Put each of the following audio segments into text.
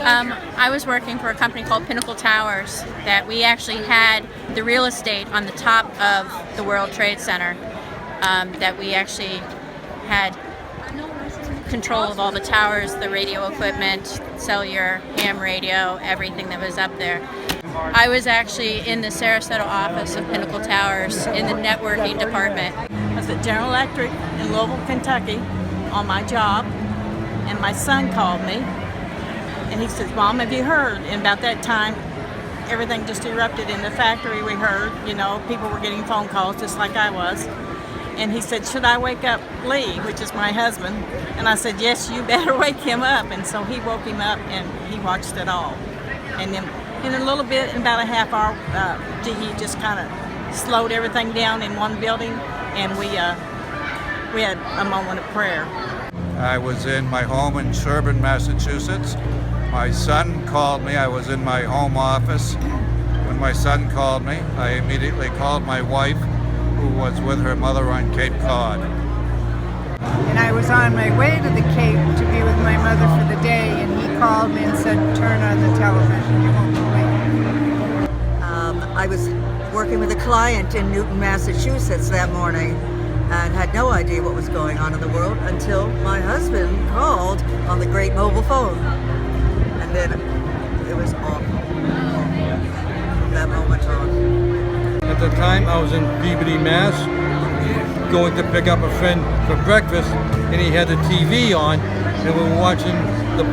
I was working for a company called Pinnacle Towers that we actually had the real estate on the top of the World Trade Center, that we actually had control of all the towers, the radio equipment, cellular, ham radio, everything that was up there. I was actually in the Sarasota office of Pinnacle Towers in the networking department. I was at General Electric in Louisville, Kentucky on my job, and my son called me and he says, "Mom, have you heard?" And about that time, everything just erupted in the factory. We heard, people were getting phone calls just like I was. And he said, "Should I wake up Lee," which is my husband? And I said, "Yes, you better wake him up." And so he woke him up and he watched it all. And then in a little bit, in about a half hour, he just kind of slowed everything down in one building, and we had a moment of prayer. I was in my home in Sherburne, Massachusetts. My son called me. I was in my home office. When my son called me, I immediately called my wife, who was with her mother on Cape Cod. And I was on my way to the Cape to be with my mother for the day, and he called me and said, "Turn on the television, you won't believe." I was working with a client in Newton, Massachusetts that morning and had no idea what was going on in the world until my husband called on the great mobile phone. And then it was awful from that moment on. At the time, I was in Peabody, Mass, going to pick up a friend for breakfast, and he had the TV on, and we were watching the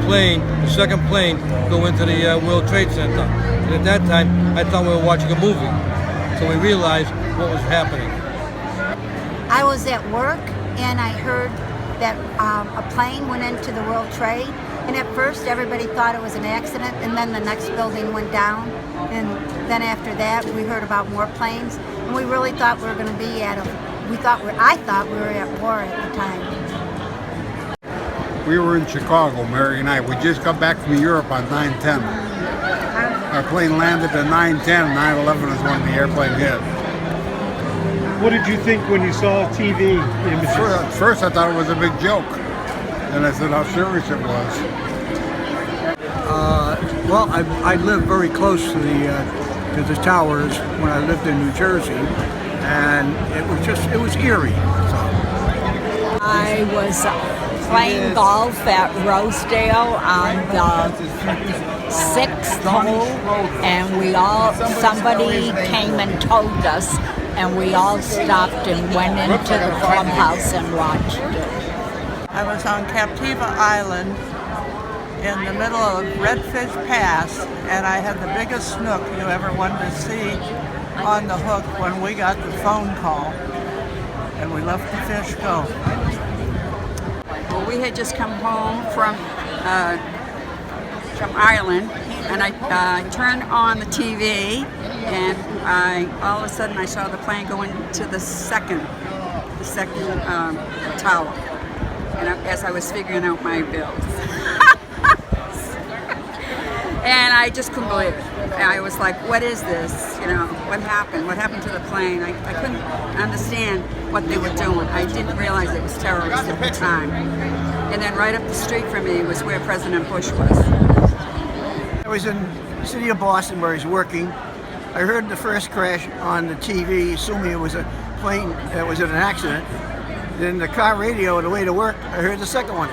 second plane, go into the World Trade Center. And at that time, I thought we were watching a movie, so we realized what was happening. I was at work, and I heard that a plane went into the World Trade, and at first everybody thought it was an accident, and then the next building went down, and then after that we heard about more planes, and we really thought we were going to be I thought we were at war at the time. We were in Chicago, Mary and I. We just got back from Europe on 9/10. Our plane landed at 9/10. 9/11 is when the airplane hit. What did you think when you saw TV images? At first I thought it was a big joke. And I said how serious it was. Well, I lived very close to the towers when I lived in New Jersey, and it was eerie. So. I was playing golf at Rosedale on the 6th hole, and somebody came and told us, and we all stopped and went into the clubhouse and watched it. I was on Captiva Island in the middle of Redfish Pass, and I had the biggest snook you ever wanted to see on the hook when we got the phone call, and we let the fish go. Well, we had just come home from Ireland, and I turned on the TV, and all of a sudden I saw the plane go into the second tower, and as I was figuring out my bills. And I just couldn't believe it. I was like, what is this? What happened? What happened to the plane? I couldn't understand what they were doing. I didn't realize it was terrorists at the time. And then right up the street from me was where President Bush was. I was in the city of Boston where he's working. I heard the first crash on the TV, assuming it was a plane that was in an accident. Then the car radio on the way to work, I heard the second one.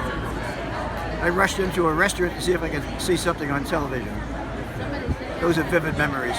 I rushed into a restaurant to see if I could see something on television. Those are vivid memories.